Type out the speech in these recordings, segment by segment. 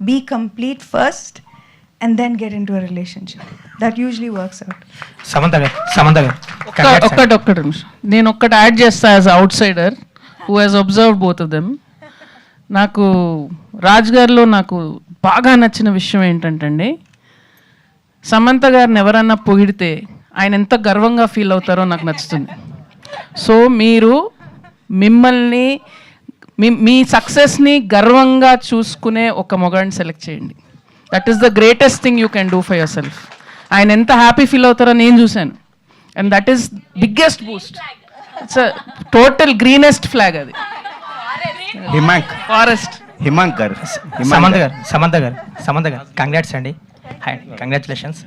be complete first and then get into a relationship. That usually works out. Samantha గారు ఒక్కటి నిమిషం నేను ఒక్కటి యాడ్ చేస్తా as out cider who has observe both of them. నాకు రాజ్ గారిలో నాకు బాగా నచ్చిన విషయం ఏంటంటే అండి, సమంత గారిని ఎవరన్నా పొగిడితే ఆయన ఎంత గర్వంగా ఫీల్ అవుతారో నాకు నచ్చుతుంది. సో మీరు మిమ్మల్ని మీ సక్సెస్ని గర్వంగా చూసుకునే ఒక మొగాడిని సెలెక్ట్ చేయండి. That is the greatest thing you can do for your self. ఆయన ఎంత హ్యాపీ ఫీల్ అవుతారో నేను చూశాను. And that is biggest Boost. It's a total greenest flag అది. ఫారెస్ట్. సమంత గారు కంగ్రాట్స్ అండి. కంగ్రాచులేషన్స్.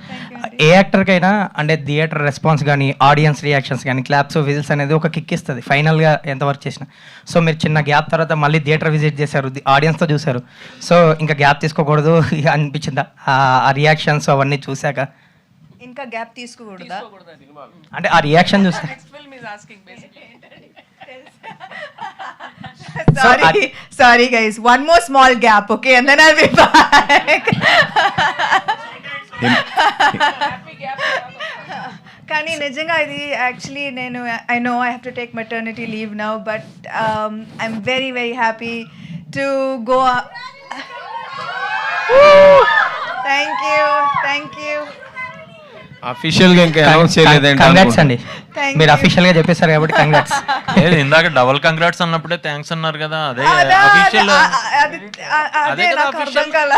ఏ యాక్టర్కైనా అంటే థియేటర్ రెస్పాన్స్ కానీ ఆడియన్స్ రియాక్షన్స్ కానీ క్లాప్స్ విజిల్స్ అనేది ఒక కిక్ ఇస్తుంది ఫైనల్గా ఎంత వర్క్ చేసినా. సో మీరు చిన్న గ్యాప్ తర్వాత మళ్ళీ థియేటర్ విజిట్ చేశారు, ఆడియన్స్తో చూశారు. సో ఇంకా గ్యాప్ తీసుకోకూడదు అనిపించిందా ఆ రియాక్షన్స్ అవన్నీ చూశాక? ఇంకా గ్యాప్ తీసుకోకూడదా అంటే ఆ రియాక్షన్ చూస్తే? Sorry guys, one more small gap, okay, and then I'll be back. కానీ నిజంగా ఇది యాక్చువల్లీ నేను I know I have to take maternity leave now, but I'm very very happy to go. Thank you. Official గా ఇంకా announce చేయలేదండి. Congrats అండి, మీరు official గా చెప్పేశారు కాబట్టి కంగ్రాట్స్. ఇందాక డబుల్ కంగ్రాట్స్ అన్నప్పుడే థ్యాంక్స్ అన్నారు కదా, అదే అఫీషియల్. అదే నాకు అర్థం కాల,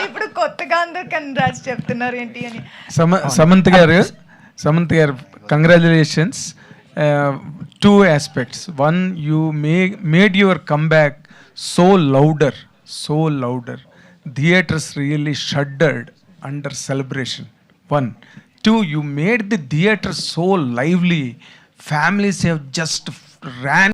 ఇప్పుడు కొత్తగా అందరు కంగ్రాట్స్ చెప్తున్నారు ఏంటి అని. సమంత్ గారు congratulations. Two aspects. One, you made your comeback so louder. Theaters really shuddered under celebration. One. Two, you made the theater so lively. Families have just ran